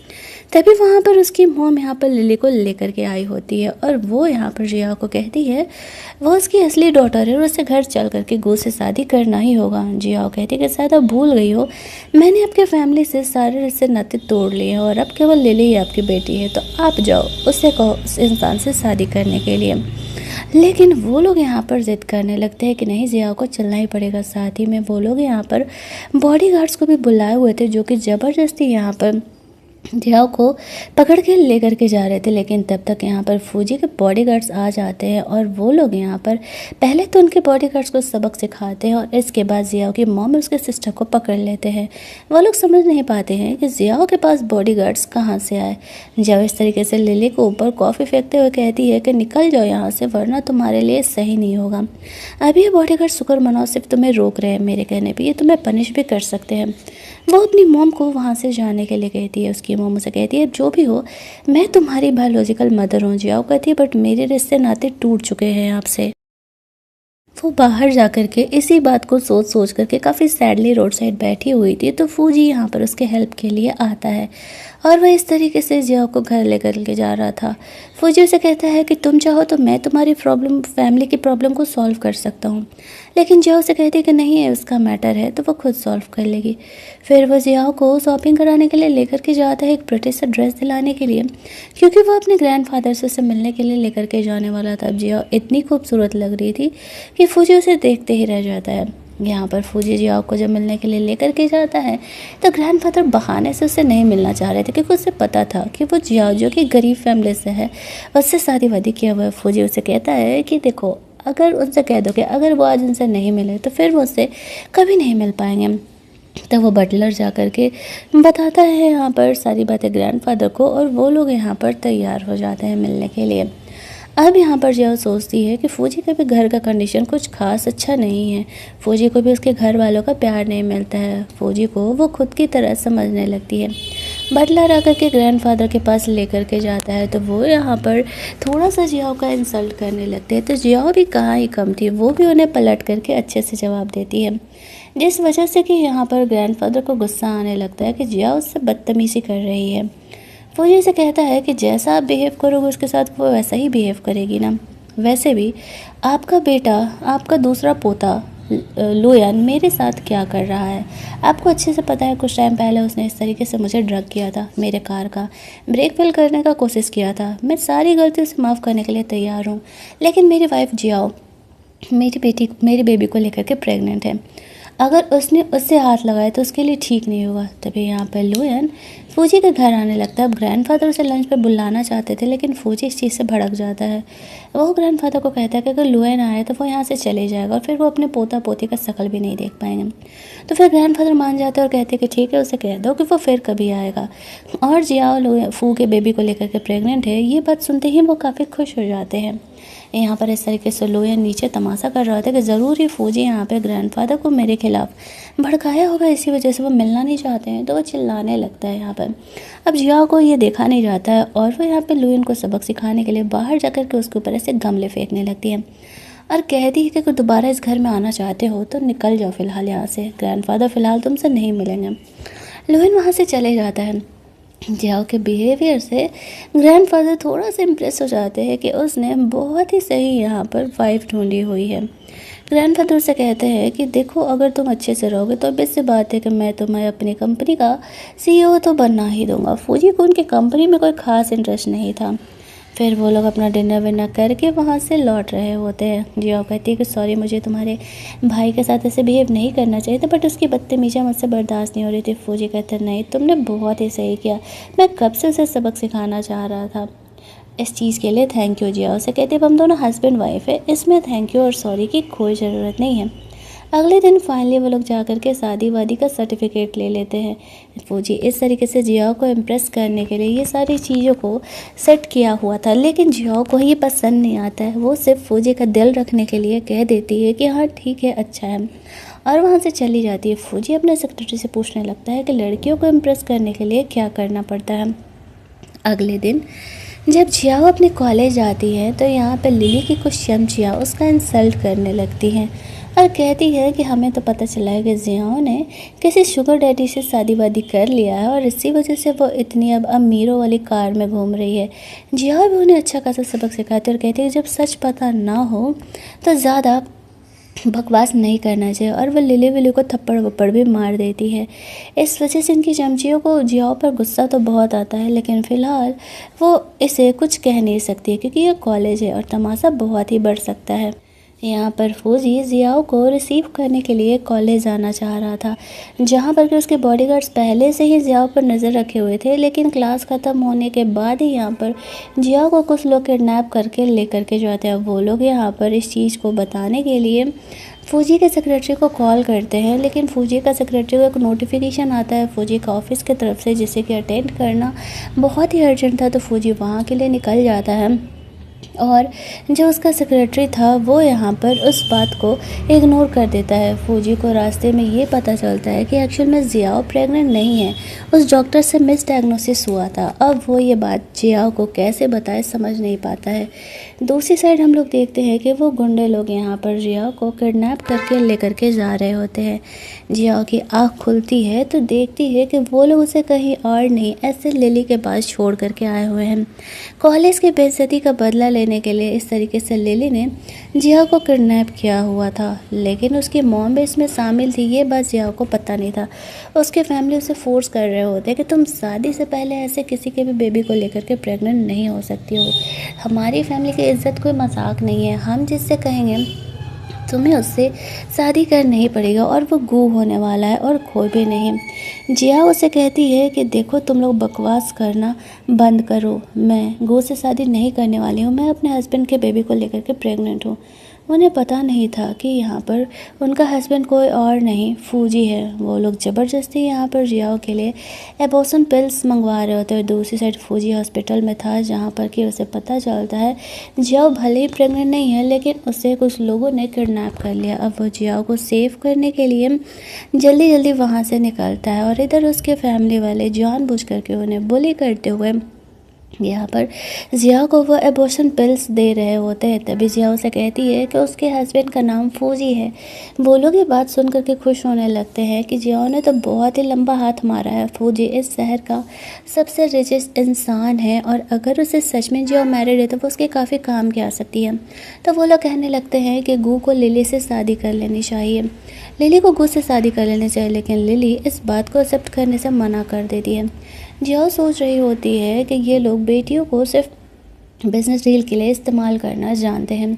तभी वहाँ पर उसकी मॉम यहाँ पर लिली को लेकर के आई होती है और वो यहाँ पर जिया को कहती है वो उसकी असली डॉटर है और उसे घर चल करके गो से शादी करना ही होगा। जिया कहती है कि शायद आप भूल गई हो, मैंने आपके फैमिली से सारे रिश्ते नाते तोड़ लिए हैं और अब केवल लिली ही आपकी बेटी है, तो आप जाओ उससे कहो उस इंसान से शादी करने के लिए। लेकिन वो लोग यहाँ पर ज़िद करने लगते हैं कि नहीं, जिया को चलना ही पड़ेगा। साथ ही में वो लोग यहाँ पर बॉडीगार्ड्स को भी बुलाए हुए थे जो कि ज़बरदस्ती यहाँ पर जिया को पकड़ के लेकर के जा रहे थे। लेकिन तब तक यहाँ पर फौजी के बॉडीगार्ड्स आ जाते हैं और वो लोग यहाँ पर पहले तो उनके बॉडीगार्ड्स को सबक सिखाते हैं और इसके बाद जिया की मॉम और उसके सिस्टर को पकड़ लेते हैं। वो लोग समझ नहीं पाते हैं कि जिया के पास बॉडीगार्ड्स कहाँ से आए। जिया इस तरीके से लिली को ऊपर कॉफ़ी फेंकते हुए कहती है कि निकल जाओ यहाँ से वरना तुम्हारे लिए सही नहीं होगा। अभी ये बॉडीगार्ड शुक्र मनाओ सिर्फ तुम्हें रोक रहे हैं मेरे कहने पर, ये तुम्हें पनिश भी कर सकते हैं। वो अपनी मॉम को वहाँ से जाने के लिए कहती है। उसकी मॉम उसे कहती है जो भी हो मैं तुम्हारी बायोलॉजिकल मदर हूँ। जिया कहती है बट मेरे रिश्ते नाते टूट चुके हैं आपसे। वो बाहर जा कर के इसी बात को सोच सोच करके काफ़ी सैडली रोड साइड बैठी हुई थी, तो फौजी यहाँ पर उसके हेल्प के लिए आता है और वह इस तरीके से जिया को घर लेकर के जा रहा था। फौजी उसे कहता है कि तुम चाहो तो मैं तुम्हारी प्रॉब्लम फैमिली की प्रॉब्लम को सॉल्व कर सकता हूँ, लेकिन जिया उसे कहती है कि नहीं है उसका मैटर है तो वो खुद सॉल्व कर लेगी। फिर वो जिया को शॉपिंग कराने के लिए लेकर के जाता है, एक प्रिटी सा ड्रेस दिलाने के लिए, क्योंकि वो अपने ग्रैंडफादर से उसे मिलने के लिए लेकर के जाने वाला था। जिया इतनी खूबसूरत लग रही थी कि फौजी उसे देखते ही रह जाता है। यहाँ पर फौजी जिया को जब मिलने के लिए लेकर के जाता है तो ग्रैंडफादर बहाने से उसे नहीं मिलना चाह रहे थे, क्योंकि उसे पता था कि वो जिया जो कि गरीब फैमिली से है उससे शादी वादी किया हुआ है। फौजी उसे कहता है कि देखो अगर उनसे कह दो कि अगर वो आज उनसे नहीं मिले तो फिर वो उससे कभी नहीं मिल पाएंगे। तो वो बटलर जा कर के बताता है यहाँ पर सारी बातें ग्रैंडफादर को और वो लोग यहाँ पर तैयार हो जाते हैं मिलने के लिए। अब यहाँ पर जिया सोचती है कि फौजी का भी घर का कंडीशन कुछ खास अच्छा नहीं है। फौजी को भी उसके घर वालों का प्यार नहीं मिलता है। फौजी को वो खुद की तरह समझने लगती है। बटलर आकर के ग्रैंडफादर के पास लेकर के जाता है तो वो यहाँ पर थोड़ा सा जियाओ का इंसल्ट करने लगते हैं। तो जियाओ भी कहाँ ही कम थी, वो भी उन्हें पलट करके अच्छे से जवाब देती है, जिस वजह से कि यहाँ पर ग्रैंडफादर को गुस्सा आने लगता है कि जिया उससे बदतमीज़ी कर रही है। फौजी से कहता है कि जैसा आप बिहेव करोगे उसके साथ वो वैसा ही बिहेव करेगी ना। वैसे भी आपका बेटा, आपका दूसरा पोता लुयन मेरे साथ क्या कर रहा है, आपको अच्छे से पता है। कुछ टाइम पहले उसने इस तरीके से मुझे ड्रग किया था, मेरे कार का ब्रेक फेल करने का कोशिश किया था। मैं सारी गलतियों से माफ़ करने के लिए तैयार हूँ, लेकिन मेरी वाइफ जियाओ मेरी बेबी को लेकर के प्रेग्नेंट है। अगर उसने उससे हाथ लगाए तो उसके लिए ठीक नहीं होगा। तभी यहाँ पर लुयन फौजी के घर आने लगता है। अब ग्रैंडफादर उसे लंच पर बुलाना चाहते थे, लेकिन फौजी इस चीज़ से भड़क जाता है। वो ग्रैंडफादर को कहता है कि अगर लुयन आए तो वो यहाँ से चले जाएगा और फिर वो अपने पोता पोती का शक्ल भी नहीं देख पाएंगे। तो फिर ग्रैंडफादर मान जाते हैं और कहते हैं कि ठीक है, उसे कह दो कि वो फिर कभी आएगा। और जिया फू के बेबी को लेकर के प्रेग्नेंट है, ये बात सुनते ही वो काफ़ी खुश हो जाते हैं। यहाँ पर इस तरीके से लुयन नीचे तमाशा कर रहा था कि ज़रूर ही फौजी यहाँ पे ग्रैंडफादर को मेरे खिलाफ भड़काया होगा, इसी वजह से वो मिलना नहीं चाहते हैं। तो वो चिल्लाने लगता है यहाँ पर। अब जिया को ये देखा नहीं जाता है और वो यहाँ पे लुयन को सबक सिखाने के लिए बाहर जाकर के उसके ऊपर ऐसे गमले फेंकने लगती है और कहती है कि अगर दोबारा इस घर में आना चाहते हो तो निकल जाओ फिलहाल यहाँ से, ग्रैंडफादर फ़िलहाल तुमसे नहीं मिलेंगे। लुयन वहाँ से चले जाता है। जियाओ के बिहेवियर से ग्रैंडफादर थोड़ा सा इम्प्रेस हो जाते हैं कि उसने बहुत ही सही यहाँ पर वाइफ ढूंढी हुई है। ग्रैंडफादर से कहते हैं कि देखो, अगर तुम अच्छे से रहोगे तो obvious सी बात है कि मैं तुम्हें अपनी कंपनी का CEO तो बनना ही दूंगा। फौजी को उनकी कंपनी में कोई ख़ास इंटरेस्ट नहीं था। फिर वो लोग अपना डिनर विनर करके वहाँ से लौट रहे होते हैं। जियाओ कहती है कि सॉरी, मुझे तुम्हारे भाई के साथ ऐसे बिहेव नहीं करना चाहिए था, बट उसकी बदतमीज़ियाँ मुझसे बर्दाश्त नहीं हो रही थी। फौजी कहते नहीं, तुमने बहुत ही सही किया, मैं कब से उसे सबक सिखाना चाह रहा था। इस चीज़ के लिए थैंक यू। जियाओ से कहते हम दोनों हस्बैंड वाइफ है, इसमें थैंक यू और सॉरी की कोई ज़रूरत नहीं है। अगले दिन फाइनली वो लोग जा कर के शादी वादी का सर्टिफिकेट ले लेते हैं। फौजी इस तरीके से जियाओ को इम्प्रेस करने के लिए ये सारी चीज़ों को सेट किया हुआ था, लेकिन जियाओ को ये पसंद नहीं आता है। वो सिर्फ फौजी का दिल रखने के लिए कह देती है कि हाँ ठीक है, अच्छा है, और वहाँ से चली जाती है। फौजी अपने सेक्रेटरी से पूछने लगता है कि लड़कियों को इम्प्रेस करने के लिए क्या करना पड़ता है। अगले दिन जब जियाओ अपने कॉलेज आती है तो यहाँ पर लिली की कुछ चमचियाँ उसका इंसल्ट करने लगती हैं और कहती है कि हमें तो पता चला है कि जियाओ ने किसी शुगर डैडी से शादी वादी कर लिया है और इसी वजह से वो इतनी अब अमीरों वाली कार में घूम रही है। जियाओ भी उन्हें अच्छा खासा सबक सिखाती है और कहती है जब सच पता ना हो तो ज़्यादा बकवास नहीं करना चाहिए, और वह लिली विली को थप्पड़ वप्पड़ भी मार देती है। इस वजह से इनकी चमचियों को जियाओ पर गुस्सा तो बहुत आता है, लेकिन फ़िलहाल वो इसे कुछ कह नहीं सकती है क्योंकि ये कॉलेज है और तमाशा बहुत ही बढ़ सकता है। यहाँ पर फौजी जियाओ को रिसीव करने के लिए कॉलेज आना चाह रहा था, जहाँ पर कि उसके बॉडीगार्ड्स पहले से ही जियाओ पर नज़र रखे हुए थे, लेकिन क्लास ख़त्म होने के बाद ही यहाँ पर जियाओ को कुछ लोग किडनैप करके लेकर के जाते हैं। वो लोग यहाँ पर इस चीज़ को बताने के लिए फौजी के सेक्रेटरी को कॉल करते हैं, लेकिन फौजी का सेक्रेटरी को एक नोटिफिकेशन आता है फौजी का ऑफिस की तरफ से, जिसे कि अटेंड करना बहुत ही अर्जेंट था। तो फौजी वहाँ के लिए निकल जाता है और जो उसका सेक्रेटरी था वो यहाँ पर उस बात को इग्नोर कर देता है। फौजी को रास्ते में ये पता चलता है कि एक्चुअल में जियाओ प्रेग्नेंट नहीं है, उस डॉक्टर से मिस डायग्नोसिस हुआ था। अब वो ये बात जियाओ को कैसे बताए समझ नहीं पाता है। दूसरी साइड हम लोग देखते हैं कि वो गुंडे लोग यहाँ पर जियाओ को किडनैप करके लेकर के जा रहे होते हैं। जियाओ की आँख खुलती है तो देखती है कि वो लोग उसे कहीं और नहीं, ऐसे लिली के पास छोड़ करके आए हुए हैं। कॉलेज की बेइज्जती का बदला लेने के लिए इस तरीके से लिली ने जियाओ को किडनैप किया हुआ था, लेकिन उसकी मॉम भी इसमें शामिल थी। ये बात जियाओ को पता नहीं था। उसके फैमिली उसे फोर्स कर रहे होते कि तुम शादी से पहले ऐसे किसी के भी बेबी को लेकर के प्रेग्नेंट नहीं हो सकती हो, हमारी फैमिली की इज्जत कोई मजाक नहीं है, हम जिससे कहेंगे तुम्हें उससे शादी करना ही पड़ेगा, और वो गू होने वाला है और कोई भी नहीं। जिया उसे कहती है कि देखो तुम लोग बकवास करना बंद करो, मैं गू से शादी नहीं करने वाली हूँ, मैं अपने हस्बैंड के बेबी को लेकर के प्रेग्नेंट हूँ। उन्हें पता नहीं था कि यहाँ पर उनका हस्बैंड कोई और नहीं फूजी है। वो लोग ज़बरदस्ती यहाँ पर जियाओ के लिए एबॉर्शन पिल्स मंगवा रहे होते हैं। दूसरी साइड फूजी हॉस्पिटल में था, जहाँ पर कि उसे पता चलता है जियाओ भले ही प्रेग्नेंट नहीं है, लेकिन उसे कुछ लोगों ने किडनैप कर लिया। अब वो जियाओ को सेव करने के लिए जल्दी जल्दी वहाँ से निकलता है और इधर उसके फैमिली वाले जानबूझ करके उन्हें बुली करते हुए यहाँ पर जियाओ को वो एबॉर्शन पिल्स दे रहे होते हैं। तभी जियाओ से कहती है कि उसके हस्बैंड का नाम फूजी है। वो लोग ये बात सुन करके खुश होने लगते हैं कि जियाओ ने तो बहुत ही लंबा हाथ मारा है। फूजी इस शहर का सबसे रिचेस्ट इंसान है और अगर उसे सच में जियाओ मैरिड है तो वो उसके काफ़ी काम की आ सकती है। तो वो लोग कहने लगते हैं कि गू को लिली से शादी कर लेनी चाहिए, लिली को गू से शादी कर लेनी चाहिए, लेकिन लिली इस बात को एक्सेप्ट करने से मना कर देती है। जियाओ सोच रही होती है कि ये लोग बेटियों को सिर्फ बिजनेस डील के लिए इस्तेमाल करना जानते हैं।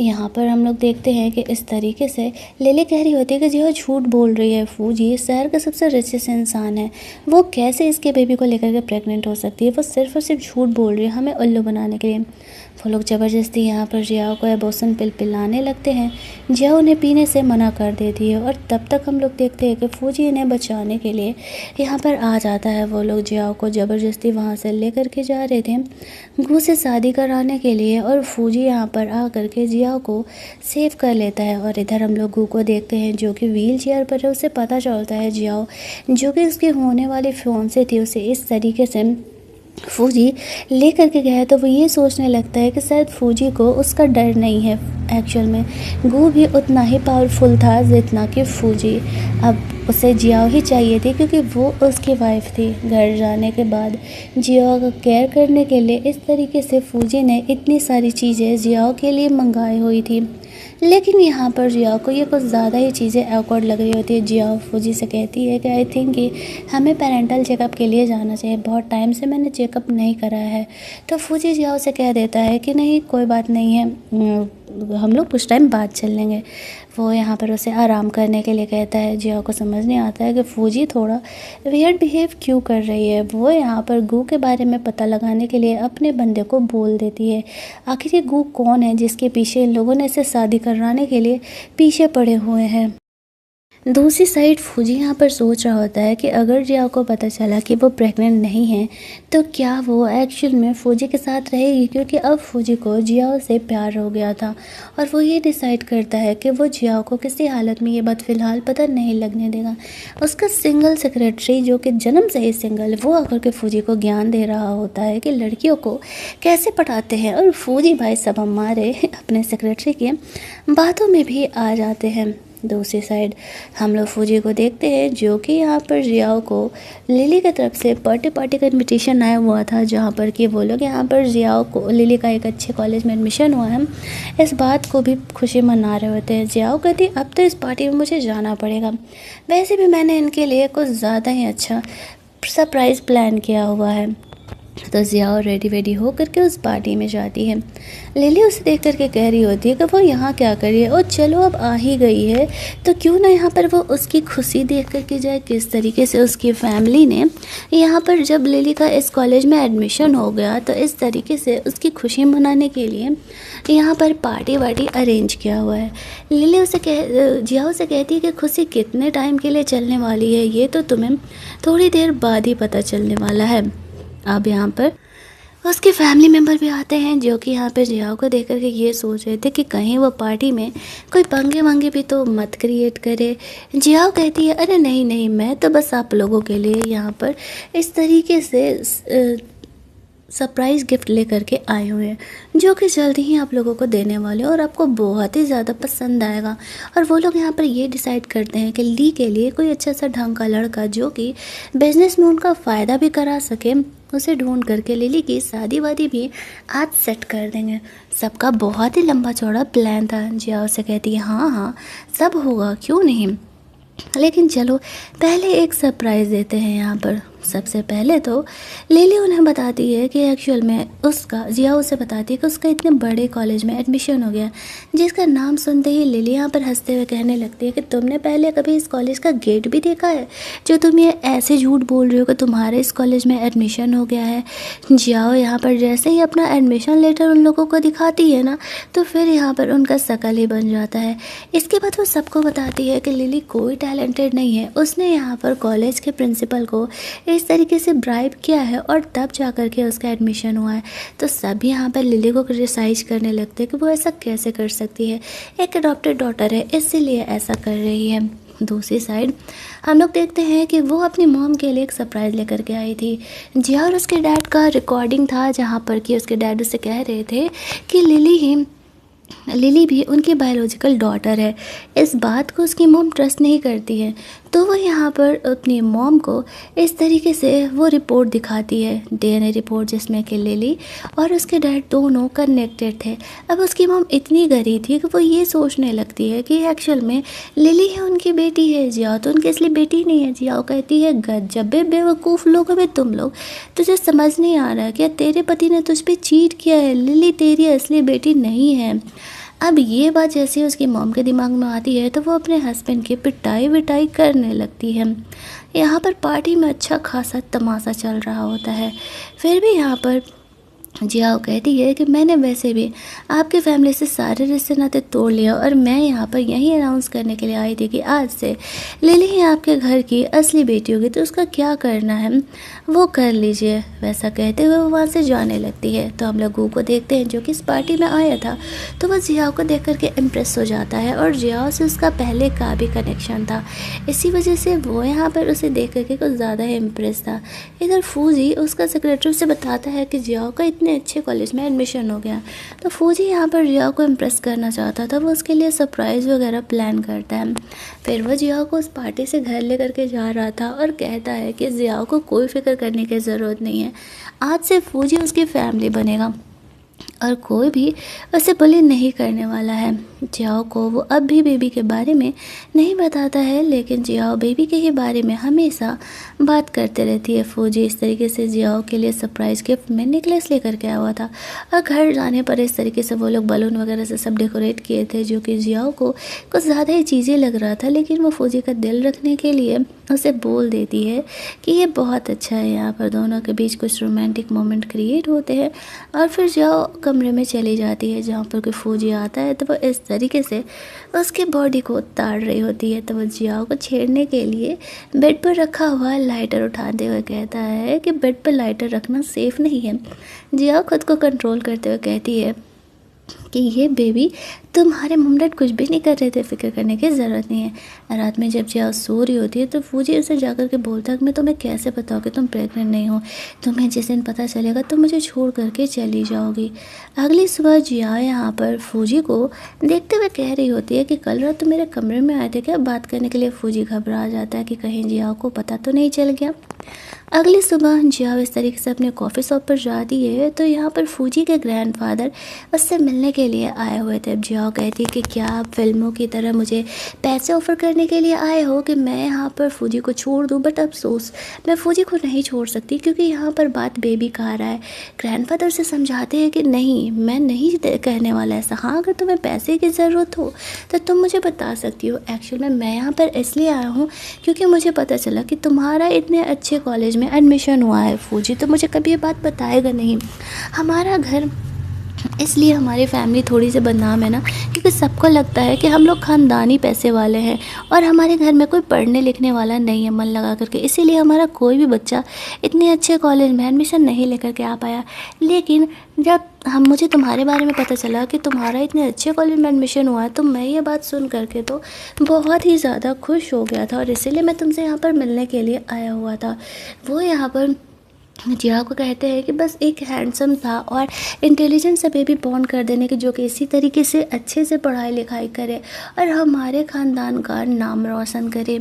यहाँ पर हम लोग देखते हैं कि इस तरीके से लिली कह रही होती है कि जियाओ झूठ बोल रही है, फूजी शहर का सबसे रिचेस्ट इंसान है, वो कैसे इसके बेबी को लेकर के प्रेग्नेंट हो सकती है, वो सिर्फ और सिर्फ झूठ बोल रही है हमें उल्लू बनाने के लिए। वो लोग ज़बरदस्ती यहाँ पर जियाओ को एबॉर्शन पिल पिलाने लगते हैं। जियाओ उन्हें पीने से मना कर देती है और तब तक हम लोग देखते हैं कि फूजी इन्हें बचाने के लिए यहाँ पर आ जाता है। वो लोग जियाओ को ज़बरदस्ती वहाँ से लेकर के जा रहे थे गू से शादी कराने के लिए और फूजी यहाँ पर आ करके जियाओ को सेव कर लेता है। और इधर हम लोग गू को देखते हैं जो कि व्हील चेयर पर है। उसे पता चलता है जियाओ जो कि उसकी होने वाली फियांसे थी उसे इस तरीके से फूजी ले करके गया है, तो वो ये सोचने लगता है कि शायद फूजी को उसका डर नहीं है। एक्चुअल में गू भी उतना ही पावरफुल था जितना कि फूजी। अब उसे जियाओ ही चाहिए थी क्योंकि वो उसकी वाइफ थी। घर जाने के बाद जियाओ का केयर करने के लिए इस तरीके से फूजी ने इतनी सारी चीज़ें जियाओ के लिए मंगाई हुई थी, लेकिन यहाँ पर जियाओ को ये कुछ ज़्यादा ही चीज़ें awkward लग रही होती है। जियाओ फूजी से कहती है कि आई थिंक कि हमें पेरेंटल चेकअप के लिए जाना चाहिए, बहुत टाइम से मैंने चेकअप नहीं कराया है। तो फूजी जियाओ से कह देता है कि नहीं कोई बात नहीं है, हम लोग कुछ टाइम बाद चल लेंगे। वो यहाँ पर उसे आराम करने के लिए कहता है। जियाओ को समझ नहीं आता है कि फूजी थोड़ा वियर्ड बिहेव क्यों कर रही है। वो यहाँ पर गू के बारे में पता लगाने के लिए अपने बंदे को बोल देती है। आखिर ये गू कौन है जिसके पीछे इन लोगों ने इसे शादी कराने के लिए पीछे पड़े हुए हैं। दूसरी साइड फूजी यहाँ पर सोच रहा होता है कि अगर जियाओ को पता चला कि वो प्रेग्नेंट नहीं है तो क्या वो एक्चुअल में फूजी के साथ रहेगी, क्योंकि अब फूजी को जियाओ से प्यार हो गया था। और वो ये डिसाइड करता है कि वो जियाओ को किसी हालत में ये बात फ़िलहाल पता नहीं लगने देगा। उसका सिंगल सेक्रेटरी जो कि जन्म से ही सिंगल है वो आकर के फूजी को ज्ञान दे रहा होता है कि लड़कियों को कैसे पढ़ाते हैं। और फूजी भाई सब हमारे अपने सेक्रेटरी के बातों में भी आ जाते हैं। दूसरी साइड हम लोग फूजी को देखते हैं जो कि यहाँ पर जियाओ को लिली की तरफ से पार्टी का इन्विटेशन आया हुआ था, जहाँ पर कि वो लोग यहाँ पर जियाओ को लिली का एक अच्छे कॉलेज में एडमिशन हुआ है इस बात को भी खुशी मना रहे होते हैं। जियाओ कहती अब तो इस पार्टी में मुझे जाना पड़ेगा, वैसे भी मैंने इनके लिए कुछ ज़्यादा ही अच्छा सरप्राइज़ प्लान किया हुआ है। तो जियाओ रेडी हो करके उस पार्टी में जाती है। लिली उसे देख करके कह रही होती है कि वो यहाँ क्या कर रही है, और चलो अब आ ही गई है तो क्यों ना यहाँ पर वो उसकी खुशी देख करके जाए। किस तरीके से उसकी फैमिली ने यहाँ पर जब लिली का इस कॉलेज में एडमिशन हो गया तो इस तरीके से उसकी खुशी मनाने के लिए यहाँ पर पार्टी वार्टी अरेंज किया हुआ है। लिली उसे जियाओ से कहती है कि खुशी कितने टाइम के लिए चलने वाली है ये तो तुम्हें थोड़ी देर बाद ही पता चलने वाला है। अब यहाँ पर उसके फैमिली मेम्बर भी आते हैं जो कि यहाँ पे जियाओ को देख करके ये सोच रहे थे कि कहीं वो पार्टी में कोई पंगे वंगे भी तो मत क्रिएट करे। जियाओ कहती है अरे नहीं मैं तो बस आप लोगों के लिए यहाँ पर इस तरीके से सरप्राइज़ गिफ्ट लेकर के आए हुए हैं जो कि जल्दी ही आप लोगों को देने वाले और आपको बहुत ही ज़्यादा पसंद आएगा। और वो लोग यहाँ पर ये डिसाइड करते हैं कि ली के लिए कोई अच्छा सा ढंग का लड़का जो कि बिजनेस में उनका फ़ायदा भी करा सके उसे ढूंढ करके लिली की शादी वादी भी आज सेट कर देंगे। सबका बहुत ही लंबा चौड़ा प्लान था। जियाओ से कहती है हाँ सब होगा क्यों नहीं, लेकिन चलो पहले एक सरप्राइज़ देते हैं यहाँ पर। सबसे पहले तो लिली उन्हें बताती है कि एक्चुअल में उसका जिया उसे बताती है कि उसका इतने बड़े कॉलेज में एडमिशन हो गया, जिसका नाम सुनते ही लिली यहाँ पर हंसते हुए कहने लगती है कि तुमने पहले कभी इस कॉलेज का गेट भी देखा है, जो तुम ये ऐसे झूठ बोल रहे हो कि तुम्हारे इस कॉलेज में एडमिशन हो गया है। जियाओ यहाँ पर जैसे ही अपना एडमिशन लेटर उन लोगों को दिखाती है ना, तो फिर यहाँ पर उनका शकल ही बन जाता है। इसके बाद वो सबको बताती है कि लिली कोई टैलेंटेड नहीं है, उसने यहाँ पर कॉलेज के प्रिंसिपल को इस तरीके से ब्राइब किया है और तब जा कर के उसका एडमिशन हुआ है। तो सब यहाँ पर लिली को क्रिटिसाइज करने लगते हैं कि वो ऐसा कैसे कर सकती है, एक अडॉप्टेड डॉटर है इसीलिए ऐसा कर रही है। दूसरी साइड हम लोग देखते हैं कि वो अपनी मॉम के लिए एक सरप्राइज़ लेकर के आई थी। जिया और उसके डैड का रिकॉर्डिंग था, जहाँ पर कि उसके डैड उससे कह रहे थे कि लिली भी उनकी बायोलॉजिकल डॉटर है। इस बात को उसकी मॉम ट्रस्ट नहीं करती है, तो वो यहाँ पर अपनी मॉम को इस तरीके से वो रिपोर्ट दिखाती है, डीएनए रिपोर्ट, जिसमें कि लिली और उसके डैड दोनों कनेक्टेड थे। अब उसकी मॉम इतनी गरी थी कि वो ये सोचने लगती है कि एक्चुअल में लिली है उनकी बेटी है, जिया तो उनकी असली बेटी नहीं है। जिया कहती है गजब बेवकूफ़ लोग हमें तुम लोग, तुझे समझ नहीं आ रहा क्या तेरे पति ने तुझ पे चीट किया है, लिली तेरी असली बेटी नहीं है। अब ये बात जैसे उसकी मॉम के दिमाग में आती है तो वो अपने हस्बैंड की पिटाई विटाई करने लगती है। यहाँ पर पार्टी में अच्छा खासा तमाशा चल रहा होता है। फिर भी यहाँ पर जियाओ कहती है कि मैंने वैसे भी आपकी फैमिली से सारे रिश्ते नाते तोड़ लिया और मैं यहाँ पर यही अनाउंस करने के लिए आई थी कि आज से लिली ही आपके घर की असली बेटी होगी, तो उसका क्या करना है वो कर लीजिए। वैसा कहते हुए वो वहाँ से जाने लगती है। तो हम लोग गू को देखते हैं जो कि इस पार्टी में आया था, तो वह जियाओ को देख करके इम्प्रेस हो जाता है और जियाओ से उसका पहले का भी कनेक्शन था, इसी वजह से वो यहाँ पर उसे देख करके कुछ ज़्यादा ही इम्प्रेस था। इधर फूजी उसका सेक्रेटरी से बताता है कि जियाओ का इतने अच्छे कॉलेज में एडमिशन हो गया। तो फौजी यहाँ पर जिया को इम्प्रेस करना चाहता था, वो उसके लिए सरप्राइज़ वगैरह प्लान करता है। फिर वो जिया को उस पार्टी से घर लेकर के जा रहा था और कहता है कि जिया को कोई फिक्र करने की ज़रूरत नहीं है, आज से फौजी उसकी फैमिली बनेगा और कोई भी उसे बुली नहीं करने वाला है। जियाओ को वो अब भी बेबी के बारे में नहीं बताता है, लेकिन जियाओ बेबी के ही बारे में हमेशा बात करते रहती है। फौजी इस तरीके से जियाओ के लिए सरप्राइज़ गिफ्ट में नेकलेस लेकर के आया हुआ था और घर जाने पर इस तरीके से वो लोग बलून वगैरह से सब डेकोरेट किए थे, जो कि जियाओ को कुछ ज़्यादा ही चीज़ें लग रहा था, लेकिन वो फौजी का दिल रखने के लिए उसे बोल देती है कि ये बहुत अच्छा है। यहाँ पर दोनों के बीच कुछ रोमांटिक मोमेंट क्रिएट होते हैं और फिर जियाओ कमरे में चली जाती है, जहाँ पर कोई फौजी आता है तो वो इस तरीके से उसकी बॉडी को उतार रही होती है। तो वो जियाओ को छेड़ने के लिए बेड पर रखा हुआ लाइटर उठाते हुए कहता है कि बेड पर लाइटर रखना सेफ़ नहीं है। जियाओ खुद को कंट्रोल करते हुए कहती है कि ये बेबी तुम्हारे मम डैड कुछ भी नहीं कर रहे थे, फिक्र करने की ज़रूरत नहीं है। रात में जब जिया सो रही होती है तो फौजी उसे जाकर के बोलता है कि मैं तुम्हें कैसे बताऊँ कि तुम प्रेग्नेंट नहीं हो, तुम्हें जिस दिन पता चलेगा तो मुझे छोड़ करके चली जाओगी। अगली सुबह जिया यहाँ पर फौजी को देखते हुए कह रही होती है कि कल रात तो मेरे कमरे में आए थे क्या। बात करने के लिए फौजी घबरा जाता है कि कहीं जिया को पता तो नहीं चल गया। अगली सुबह जिया इस तरीके से अपने कॉफ़ी शॉप पर जाती है तो यहाँ पर फौजी के ग्रैंडफादर उससे मिलने के लिए आए हुए थे। जिया कहती है कि क्या आप फिल्मों की तरह मुझे पैसे ऑफ़र करने के लिए आए हो कि मैं यहाँ पर फौजी को छोड़ दूँ, बट अफसोस मैं फौजी को नहीं छोड़ सकती क्योंकि यहाँ पर बात बेबी का आ रहा है। ग्रैंडफादर से समझाते हैं कि नहीं, मैं नहीं कहने वाला ऐसा। हाँ, अगर तुम्हें पैसे की ज़रूरत हो तो तुम मुझे बता सकती हो। एक्चुअल में मैं यहाँ पर इसलिए आया हूँ क्योंकि मुझे पता चला कि तुम्हारा इतने अच्छे कॉलेज में एडमिशन हुआ है। फौजी तो मुझे कभी ये बात बताएगा नहीं। हमारा घर इसलिए हमारी फैमिली थोड़ी सी बदनाम है ना, क्योंकि सबको लगता है कि हम लोग ख़ानदानी पैसे वाले हैं और हमारे घर में कोई पढ़ने लिखने वाला नहीं है मन लगा करके, इसीलिए हमारा कोई भी बच्चा इतने अच्छे कॉलेज में एडमिशन नहीं लेकर के आ पाया। लेकिन जब मुझे तुम्हारे बारे में पता चला कि तुम्हारा इतने अच्छे कॉलेज में एडमिशन हुआ है तो मैं ये बात सुन करके तो बहुत ही ज़्यादा खुश हो गया था और इसीलिए मैं तुमसे यहाँ पर मिलने के लिए आया हुआ था। वो यहाँ पर जिया को कहते हैं कि बस एक हैंडसम था और इंटेलिजेंट सा बेबी बॉर्न कर देने की, जो कि इसी तरीके से अच्छे से पढ़ाई लिखाई करे और हमारे ख़ानदान का नाम रोशन करे।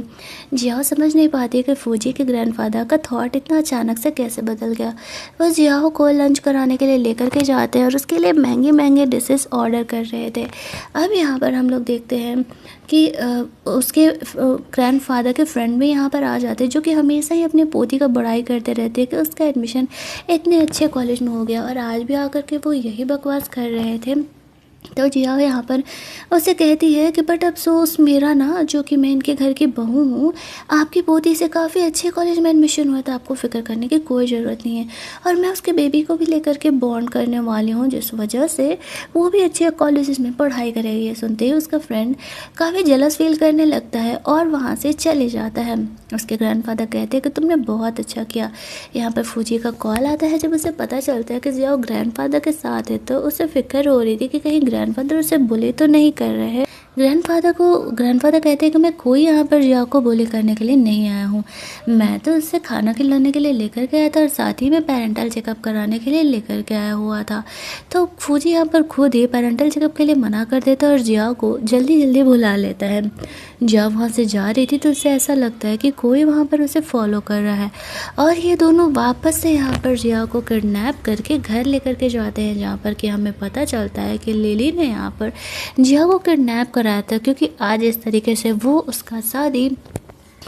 जिया समझ नहीं पाती कि फौजी के ग्रैंडफादर का थॉट इतना अचानक से कैसे बदल गया। वो जिया को लंच कराने के लिए लेकर के जाते हैं और उसके लिए महंगे महंगे डिशेस ऑर्डर कर रहे थे। अब यहाँ पर हम लोग देखते हैं कि उसके ग्रैंडफादर के फ्रेंड भी यहाँ पर आ जाते हैं, जो कि हमेशा ही अपनी पोती का बड़ाई करते रहते हैं कि उसका एडमिशन इतने अच्छे कॉलेज में हो गया, और आज भी आकर के वो यही बकवास कर रहे थे। तो जिया यहाँ पर उसे कहती है कि बट अफसोस मेरा ना, जो कि मैं इनके घर की बहू हूँ, आपकी पोती से काफ़ी अच्छे कॉलेज में एडमिशन हुआ था, आपको फ़िक्र करने की कोई ज़रूरत नहीं है, और मैं उसके बेबी को भी लेकर के बॉन्ड करने वाली हूँ, जिस वजह से वो भी अच्छे कॉलेज में पढ़ाई करेगी। ये सुनते ही उसका फ्रेंड काफ़ी जेलस फील करने लगता है और वहाँ से चले जाता है। उसके ग्रैंडफादर कहते हैं कि तुमने बहुत अच्छा किया। यहाँ पर फौजी का कॉल आता है। जब उसे पता चलता है कि जिया ग्रैंडफादर के साथ है, तो उसे फिक्र हो रही थी कि कहीं ग्रैंडफादर उसे बुली तो नहीं कर रहे हैं। ग्रैंडफादर कहते हैं कि मैं कोई यहाँ पर जिया को बुली करने के लिए नहीं आया हूँ, मैं तो उससे खाना खिलाने के लिए लेकर के आया था और साथ ही में पेरेंटल चेकअप कराने के लिए लेकर के आया हुआ था। तो फौजी यहाँ पर खुद ही पेरेंटल चेकअप के लिए मना कर देता है और जिया को जल्दी जल्दी बुला लेता है। जब वहाँ से जा रही थी तो उसे ऐसा लगता है कि कोई वहाँ पर उसे फॉलो कर रहा है, और ये दोनों वापस से यहाँ पर जिया को किडनैप करके घर लेकर के जाते हैं, जहाँ पर कि हमें पता चलता है कि लिली ने यहाँ पर जिया को किडनैप कराया था, क्योंकि आज इस तरीके से वो उसका शादी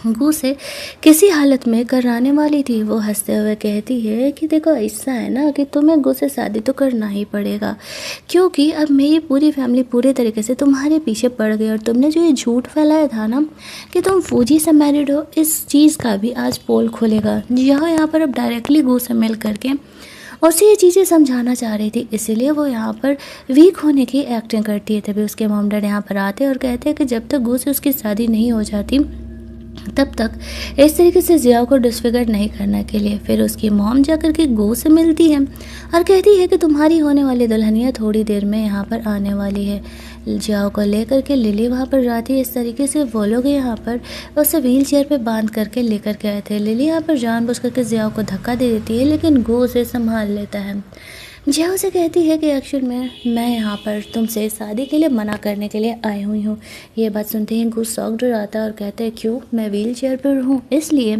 गू से किसी हालत में कराने वाली थी। वो हंसते हुए कहती है कि देखो ऐसा है ना कि तुम्हें गू से शादी तो करना ही पड़ेगा, क्योंकि अब मेरी पूरी फैमिली पूरे तरीके से तुम्हारे पीछे पड़ गई, और तुमने जो ये झूठ फैलाया था ना कि तुम फौजी से मैरिड हो, इस चीज़ का भी आज पोल खुलेगा। यहाँ पर अब डायरेक्टली गू से मिल करके उसे ये चीज़ें समझाना चाह रही थी, इसीलिए वो यहाँ पर वीक होने की एक्टिंग करती है। तभी उसके मॉम डैड यहाँ पर आते हैं और कहते हैं कि जब तक गू से उसकी शादी नहीं हो जाती तब तक इस तरीके से जिया को डिसफिगर नहीं करने के लिए। फिर उसकी मॉम जाकर के गो से मिलती है और कहती है कि तुम्हारी होने वाली दुल्हनिया थोड़ी देर में यहाँ पर आने वाली है। जिया को लेकर के लिली वहाँ पर जाती है। इस तरीके से वो लोग यहाँ पर उसे व्हील चेयर पर बांध करके लेकर के आए थे। लिली यहाँ पर जानबूझ करके जिया को धक्का दे देती है, लेकिन गो उसे संभाल लेता है। जिया उसे कहती है कि एक्चुअल में मैं यहाँ पर तुमसे शादी के लिए मना करने के लिए आई हुई हूँ। ये बात सुनते ही गू शॉक्ड हो जाता है और कहते हैं क्यों, मैं व्हील चेयर पर हूँ इसलिए,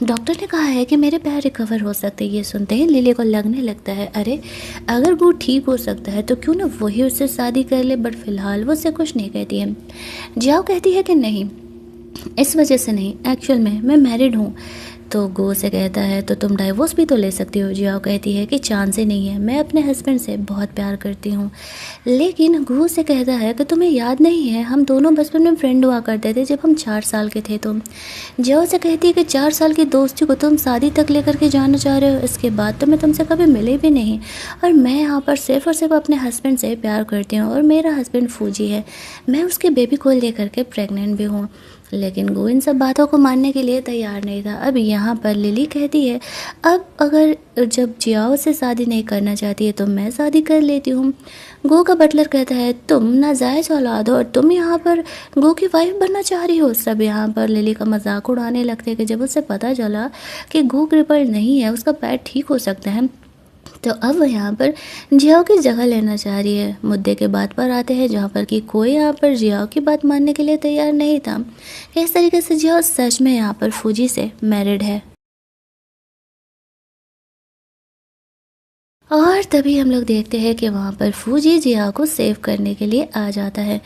डॉक्टर ने कहा है कि मेरे पैर रिकवर हो सकते हैं। ये सुनते ही लिली को लगने लगता है अरे अगर गू ठीक हो सकता है तो क्यों ना वही उससे शादी कर ले, बट फिलहाल वो उससे कुछ नहीं कहती है। जिया कहती है कि नहीं, इस वजह से नहीं, एक्चुअल में मैं मैरिड हूँ। तो गो से कहता है तो तुम डाइवोर्स भी तो ले सकती हो। जिया कहती है कि चांस ही नहीं है, मैं अपने हस्बैंड से बहुत प्यार करती हूँ। लेकिन गो से कहता है कि तुम्हें याद नहीं है, हम दोनों बचपन में फ्रेंड हुआ करते थे जब हम 4 साल के थे। तुम जिया से कहती है कि 4 साल की दोस्ती को तुम शादी तक लेकर के जाना चाह रहे हो, इसके बाद तो मैं तुमसे कभी मिले भी नहीं, और मैं यहाँ पर सिर्फ और सिर्फ अपने हस्बैंड से प्यार करती हूँ, और मेरा हस्बैंड फौजी है, मैं उसके बेबी को लेकर के प्रेग्नेंट भी हूँ। लेकिन गो इन सब बातों को मानने के लिए तैयार नहीं था। अब यहाँ पर लिली कहती है अब अगर जब जियाओ से शादी नहीं करना चाहती है तो मैं शादी कर लेती हूँ। गो का बटलर कहता है तुम नाजायज़ औलाद हो और तुम यहाँ पर गो की वाइफ बनना चाह रही हो। सब यहाँ पर लिली का मजाक उड़ाने लगते हैं कि जब उसे पता चला कि गो क्रिपल नहीं है, उसका पैर ठीक हो सकता है, तो अब वह यहाँ पर जियाओ की जगह लेना चाह रही है। मुद्दे के बात पर आते हैं जहाँ पर कि कोई यहाँ पर जियाओ की बात मानने के लिए तैयार नहीं था। इस तरीके से जियाओ सच में यहाँ पर फौजी से मैरिड है। और तभी हम लोग देखते हैं कि वहाँ पर फौजी जिया को सेव करने के लिए आ जाता है।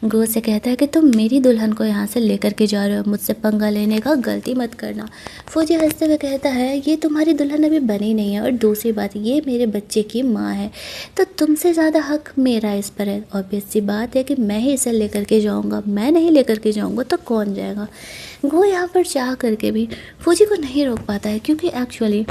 गो से कहता है कि तुम मेरी दुल्हन को यहाँ से लेकर के जा रहे हो, मुझसे पंगा लेने का गलती मत करना। फौजी हंसते हुए कहता है ये तुम्हारी दुल्हन अभी बनी नहीं है, और दूसरी बात ये मेरे बच्चे की माँ है, तो तुमसे ज़्यादा हक मेरा इस पर है। ऑब्वियस सी बात है कि मैं ही इसे लेकर के जाऊँगा, मैं नहीं लेकर के जाऊँगा तो कौन जाएगा। गो यहाँ पर चाह करके भी फौजी को नहीं रोक पाता है, क्योंकि एक्चुअली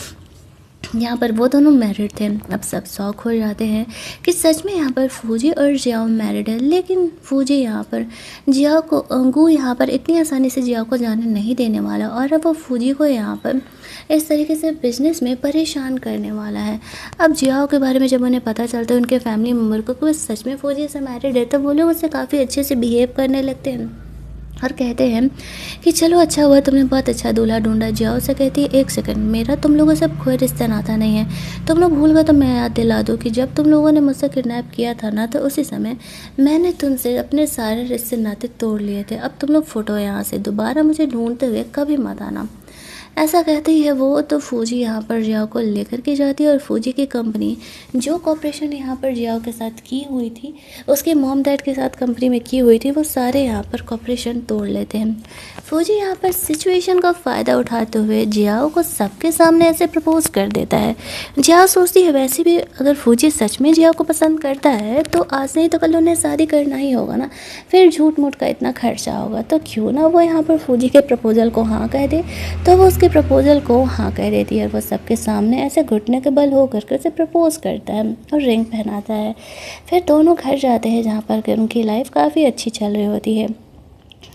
यहाँ पर वो दोनों मैरिड थे। अब सब शौक हो जाते हैं कि सच में यहाँ पर फौजी और जियाओ मैरिड है। लेकिन फौजी यहाँ पर जियाओ को गू यहाँ पर इतनी आसानी से जियाओ को जाने नहीं देने वाला, और अब वो फौजी को यहाँ पर इस तरीके से बिजनेस में परेशान करने वाला है। अब जियाओ के बारे में जब उन्हें पता चलता है उनके फैमिली मेम्बर को कि वो सच में फौजी से मैरिड है, तो वो लोग उससे काफ़ी अच्छे से बिहेव करने लगते हैं। और कहते हैं कि चलो अच्छा हुआ तुमने बहुत अच्छा दूल्हा ढूंढा। जियाओ से कहती है, एक सेकंड, मेरा तुम लोगों से कोई रिश्ता नाता नहीं है। तुम लोग भूल गए तो मैं याद दिला दूँ कि जब तुम लोगों ने मुझसे किडनैप किया था ना, तो उसी समय मैंने तुमसे अपने सारे रिश्ते नाते तोड़ लिए थे। अब तुम लोग फुटो यहाँ से, दोबारा मुझे ढूंढते हुए कभी मत आना। ऐसा कहती है वो। तो फौजी यहाँ पर जियाओ को लेकर के जाती है और फौजी की कंपनी जो कॉपरेशन यहाँ पर जियाओ के साथ की हुई थी, उसके मॉम डैड के साथ कंपनी में की हुई थी, वो सारे यहाँ पर कॉपरेशन तोड़ लेते हैं। फौजी यहाँ पर सिचुएशन का फ़ायदा उठाते हुए जियाओ को सबके सामने ऐसे प्रपोज कर देता है। जियाओ सोचती है वैसे भी अगर फौजी सच में जियाओ को पसंद करता है तो आज नहीं तो कल उन्हें शादी करना ही होगा ना, फिर झूठ मूठ का इतना खर्चा होगा, तो क्यों ना वो यहाँ पर फौजी के प्रपोजल को हाँ कह दे। तो वो उसके प्रपोजल को हाँ कह देती है और वो सबके सामने ऐसे घुटने के बल होकर के उसे प्रपोज करता है और रिंग पहनाता है। फिर दोनों घर जाते हैं जहाँ पर उनकी लाइफ काफ़ी अच्छी चल रही होती है।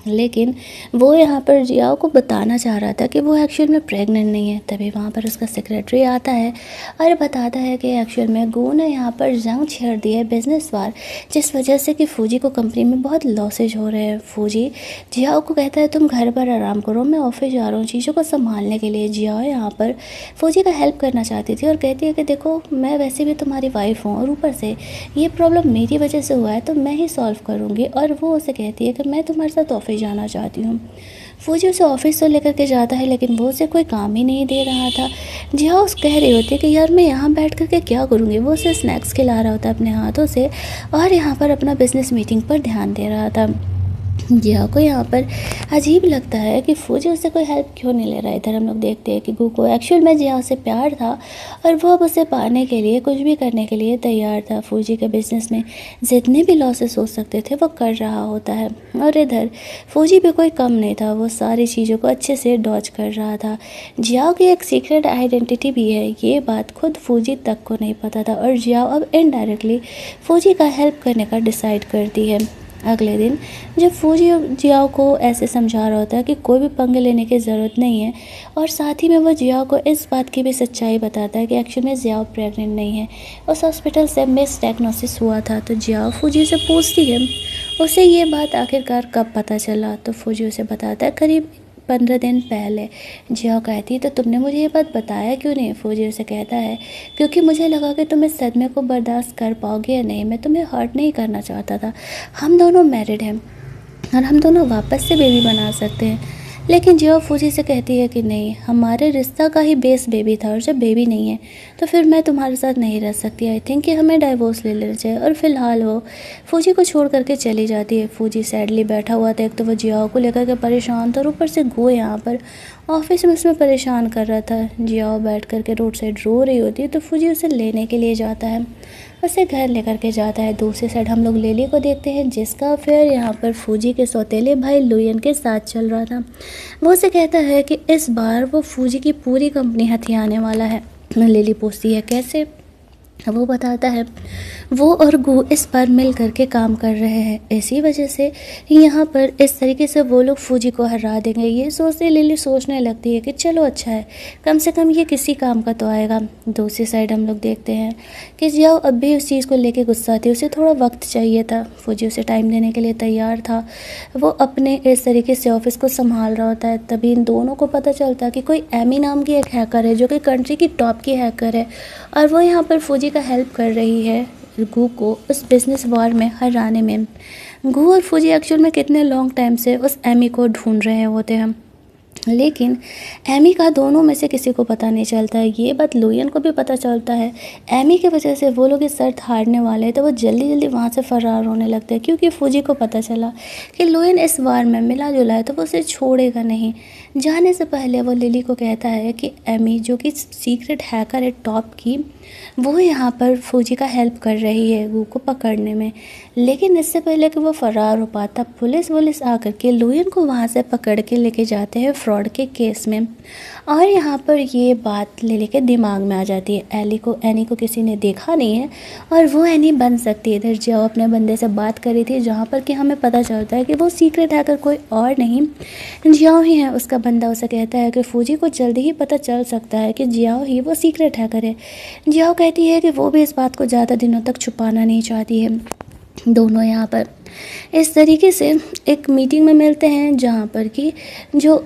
लेकिन वो यहाँ पर जियाओ को बताना चाह रहा था कि वो एक्चुअल में प्रेग्नेंट नहीं है। तभी वहाँ पर उसका सेक्रेटरी आता है और बताता है कि एक्चुअल में गू ने यहाँ पर जंग छेड़ दी है, बिजनेस वार, जिस वजह से कि फौजी को कंपनी में बहुत लॉसेज हो रहे हैं। फौजी जियाओ को कहता है तुम घर पर आराम करो, मैं ऑफिस जा रहा हूँ चीज़ों को संभालने के लिए। जियाओ यहाँ पर फौजी का हेल्प करना चाहती थी और कहती है कि देखो मैं वैसे भी तुम्हारी वाइफ हूँ और ऊपर से ये प्रॉब्लम मेरी वजह से हुआ है तो मैं ही सॉल्व करूँगी। और वो उसे कहती है कि मैं तुम्हारे साथ ऑफिस जाना चाहती हूँ। फौजी उसे ऑफिस तो लेकर के जाता है लेकिन वो उसे कोई काम ही नहीं दे रहा था। जिया उस कह रही होती है कि यार मैं यहाँ बैठ कर के क्या करूँगी। वो उसे स्नैक्स खिला रहा होता है अपने हाथों से और यहाँ पर अपना बिजनेस मीटिंग पर ध्यान दे रहा था। जिया को यहाँ पर अजीब लगता है कि फौजी उससे कोई हेल्प क्यों नहीं ले रहा है। इधर हम लोग देखते हैं कि गू को एक्चुअल में जिया से प्यार था और वो अब उसे पाने के लिए कुछ भी करने के लिए तैयार था। फौजी के बिज़नेस में जितने भी लॉसेस हो सकते थे वो कर रहा होता है और इधर फौजी भी कोई कम नहीं था, वो सारी चीज़ों को अच्छे से डॉज कर रहा था। जिया की एक सीक्रेट आइडेंटिटी भी है, ये बात खुद फौजी तक को नहीं पता था और जिया अब इनडायरेक्टली फौजी का हेल्प करने का डिसाइड करती है। अगले दिन जब फौजी जियाओ को ऐसे समझा रहा होता है कि कोई भी पंगे लेने की ज़रूरत नहीं है और साथ ही में वो जियाओ को इस बात की भी सच्चाई बताता है कि एक्चुअल में जियाओ प्रेग्नेंट नहीं है, उस हॉस्पिटल से मिस डायग्नोसिस हुआ था। तो जियाओ फौजी से पूछती है उसे ये बात आखिरकार कब पता चला। तो फौजी उसे बताता है करीब 15 दिन पहले। जिया कहती तो तुमने मुझे ये बात बताया क्यों नहीं। फौजी उसे कहता है क्योंकि मुझे लगा कि तुम इस सदमे को बर्दाश्त कर पाओगे या नहीं, मैं तुम्हें हर्ट नहीं करना चाहता था। हम दोनों मैरिड हैं और हम दोनों वापस से बेबी बना सकते हैं। लेकिन जिया फौजी से कहती है कि नहीं, हमारे रिश्ता का ही बेस बेबी था और जब बेबी नहीं है तो फिर मैं तुम्हारे साथ नहीं रह सकती। आई थिंक कि हमें डाइवोर्स ले लेना चाहिए। और फिलहाल वो फौजी को छोड़ करके चली जाती है। फौजी सैडली बैठा हुआ था, एक तो वो जियाओ को लेकर के परेशान था और ऊपर से गो यहाँ पर ऑफिस में उसमें परेशान कर रहा था। जियाओ बैठ करके रोड साइड रो रही होती है तो फौजी उसे लेने के लिए जाता है, उसे घर लेकर के जाता है। दूसरी साइड हम लोग लेली को देखते हैं जिसका अफेयर यहाँ पर फौजी के सौतेले भाई लुयन के साथ चल रहा था। वो उसे कहता है कि इस बार वो फौजी की पूरी कंपनी हथियाने वाला है। लिली पूछती है कैसे। वो बताता है वो और गू इस बार मिल करके काम कर रहे हैं, इसी वजह से यहाँ पर इस तरीके से वो लोग फौजी को हरा देंगे। ये सोचते लिली सोचने लगती है कि चलो अच्छा है, कम से कम ये किसी काम का तो आएगा। दूसरी साइड हम लोग देखते हैं कि जियाओ अब भी उस चीज़ को लेके गुस्सा थी, उसे थोड़ा वक्त चाहिए था। फौजी उसे टाइम देने के लिए तैयार था। वो अपने इस तरीके से ऑफिस को संभाल रहा होता है। तभी इन दोनों को पता चलता है कि कोई एमी नाम की एक हैकर है जो कि कंट्री की टॉप की हैकर है और वो यहाँ पर फौजी का हेल्प कर रही है गू को उस बिज़नेस वॉर में हराने में। गू और फौजी एक्चुअल में कितने लॉन्ग टाइम से उस एमी को ढूंढ रहे होते हैं, लेकिन एमी का दोनों में से किसी को पता नहीं चलता है। ये बात लुयन को भी पता चलता है। एमी की वजह से वो लोग इस शर्त हारने वाले हैं तो वो जल्दी जल्दी वहाँ से फरार होने लगते हैं क्योंकि फौजी को पता चला कि लुयन इस वार में मिला जुला है तो वो उसे छोड़ेगा नहीं। जाने से पहले वो लिली को कहता है कि एमी जो कि सीक्रेट हैकर है टॉप की, वो यहाँ पर फौजी का हेल्प कर रही है गू को पकड़ने में। लेकिन इससे पहले कि वो फरार हो पाता पुलिस आकर के लुयन को वहाँ से पकड़ के लेके जाते हैं फ्रॉड के केस में। और यहाँ पर ये बात लिली के दिमाग में आ जाती है। एनी को किसी ने देखा नहीं है और वो एनी बन सकती है। इधर जिया अपने बंदे से बात करी थी जहाँ पर कि हमें पता चलता है कि वो सीक्रेट हैकर कोई और नहीं जियाओ ही है। उसका बंदा उसे कहता है कि फौजी को जल्दी ही पता चल सकता है कि जियाओ ही वो सीक्रेट हैकर है। जियाओ कहती है कि वो भी इस बात को ज़्यादा दिनों तक छुपाना नहीं चाहती है। दोनों यहाँ पर इस तरीके से एक मीटिंग में मिलते हैं जहाँ पर कि जो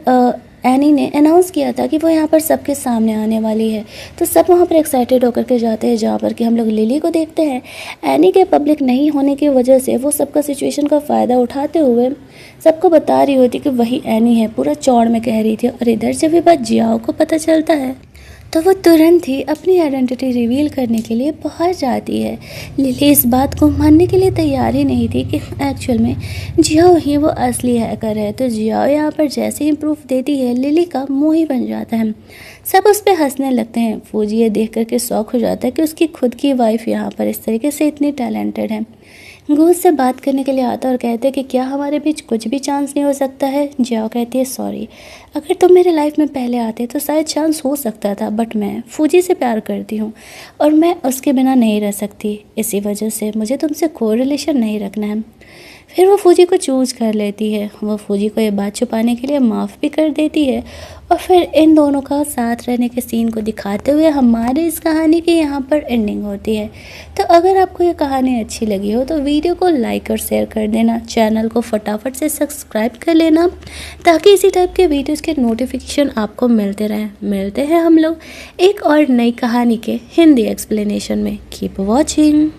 एनी ने अनाउंस किया था कि वो यहाँ पर सबके सामने आने वाली है। तो सब वहाँ पर एक्साइटेड होकर के जाते हैं, जहाँ पर कि हम लोग लिली को देखते हैं। एनी के पब्लिक नहीं होने की वजह से वो सबका सिचुएशन का फ़ायदा उठाते हुए सबको बता रही होती कि वही एनी है, पूरा चौड़ में कह रही थी। और इधर जब ये बात जियाओ को पता चलता है तो वो तुरंत ही अपनी आइडेंटिटी रिवील करने के लिए बाहर जाती है। लिली इस बात को मानने के लिए तैयार ही नहीं थी कि एक्चुअल में जियाओ ही वो असली हैकर है। तो जियाओ यहाँ पर जैसे ही प्रूफ देती है, लिली का मुंह ही बन जाता है। सब उस पर हंसने लगते हैं। फौजी ये देख करके शौक हो जाता है कि उसकी खुद की वाइफ यहाँ पर इस तरीके से इतनी टैलेंटेड है। गूज से बात करने के लिए आता है और कहते हैं कि क्या हमारे बीच कुछ भी चांस नहीं हो सकता है। जियाओ कहती है सॉरी, अगर तुम मेरे लाइफ में पहले आते तो शायद चांस हो सकता था, बट मैं फौजी से प्यार करती हूँ और मैं उसके बिना नहीं रह सकती। इसी वजह से मुझे तुमसे कोई रिलेशन नहीं रखना है। फिर वो फौजी को चूज़ कर लेती है। वो फौजी को ये बात छुपाने के लिए माफ़ भी कर देती है। और फिर इन दोनों का साथ रहने के सीन को दिखाते हुए हमारे इस कहानी की यहाँ पर एंडिंग होती है। तो अगर आपको ये कहानी अच्छी लगी हो तो वीडियो को लाइक और शेयर कर देना। चैनल को फटाफट से सब्सक्राइब कर लेना ताकि इसी टाइप के वीडियोज़ के नोटिफिकेशन आपको मिलते रहें। मिलते हैं हम लोग एक और नई कहानी के हिंदी एक्सप्लेनेशन में। Keep watching.